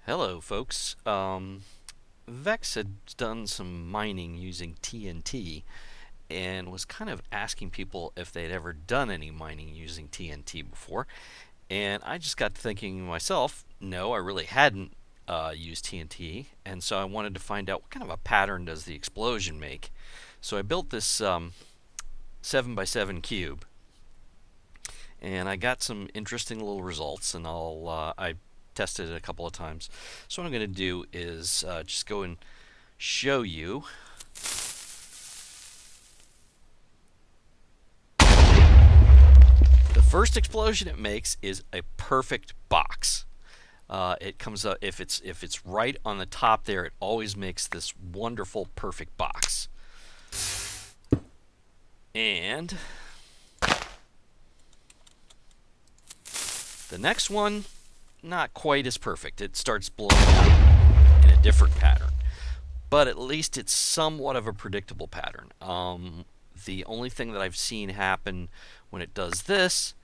Hello, folks. Vex had done some mining using TNT and was kind of asking people if they'd ever done any mining using TNT before. And I just got thinking myself, no, I really hadn't used TNT, and so I wanted to find out what kind of a pattern does the explosion make. So I built this 7x7 cube, and I got some interesting little results, and I tested it a couple of times. So what I'm going to do is just go and show you. The first explosion it makes is a perfect box. It comes up if it's right on the top there. It always makes this wonderful perfect box. And the next one, not quite as perfect. It starts blowing out in a different pattern, but at least it's somewhat of a predictable pattern. The only thing that I've seen happen when it does this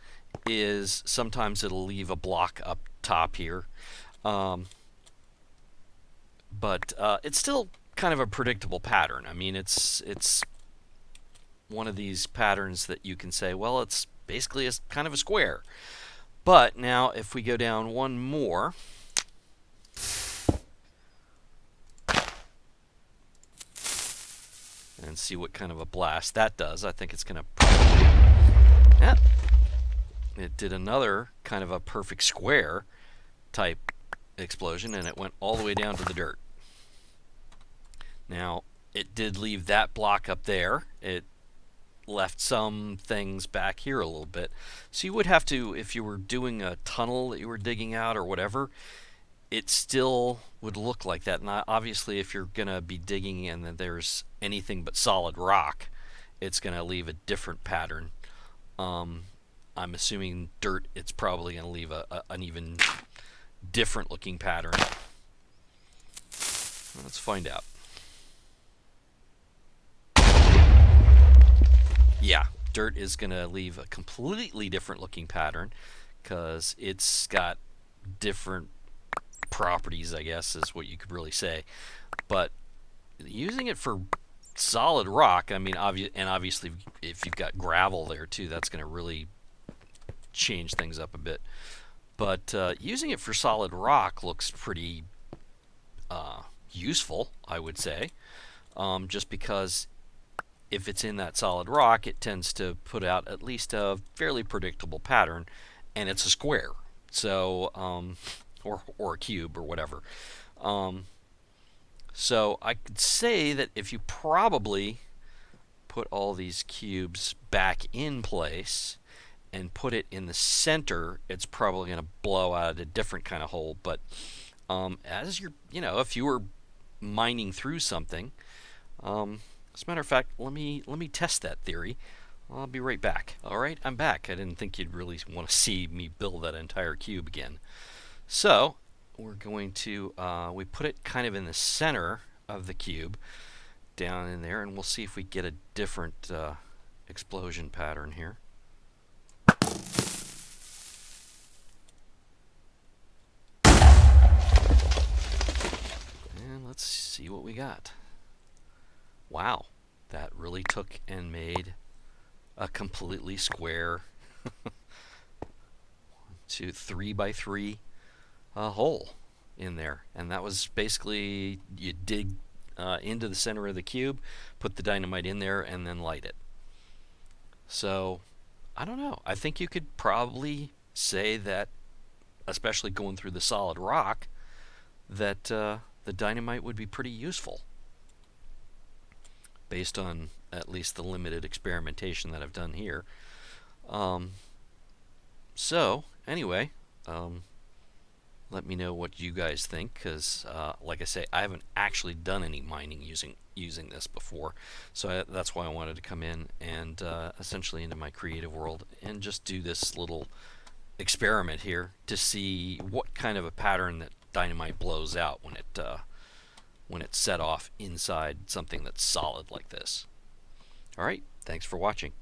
is sometimes it'll leave a block up top here, but it's still kind of a predictable pattern. I mean, it's one of these patterns that you can say, well, it's basically kind of a square. But now if we go down one more, and see what kind of a blast that does, I think it's going to probably... Yeah, it did another kind of a perfect square type explosion, and it went all the way down to the dirt. Now, it did leave that block up there. It left some things back here a little bit. So you would have to, if you were doing a tunnel that you were digging out or whatever, it still would look like that. And obviously if you're going to be digging and then there's anything but solid rock, it's going to leave a different pattern. I'm assuming dirt, it's probably going to leave an even different looking pattern. Let's find out. Yeah, dirt is going to leave a completely different looking pattern because it's got different properties, I guess is what you could really say. But using it for solid rock, I mean, obviously if you've got gravel there too, that's going to really change things up a bit. But using it for solid rock looks pretty useful, I would say, just because if it's in that solid rock, it tends to put out at least a fairly predictable pattern, and it's a square, so or a cube or whatever. So I could say that if you probably put all these cubes back in place and put it in the center, it's probably going to blow out a different kind of hole. But as you're, if you were mining through something, as a matter of fact, let me test that theory. I'll be right back. All right, I'm back. I didn't think you'd really want to see me build that entire cube again. So we're going to we put it kind of in the center of the cube, down in there, and we'll see if we get a different explosion pattern here. And let's see what we got. Wow, that really took and made a completely square 3x3 hole in there. And that was basically, you dig into the center of the cube, put the dynamite in there, and then light it. So, I don't know. I think you could probably say that, especially going through the solid rock, that the dynamite would be pretty useful, based on at least the limited experimentation that I've done here. So anyway, let me know what you guys think, because like I say, I haven't actually done any mining using this before, so that's why I wanted to come in and essentially into my creative world and just do this little experiment here to see what kind of a pattern that dynamite blows out when it's set off inside something that's solid like this. Alright, thanks for watching.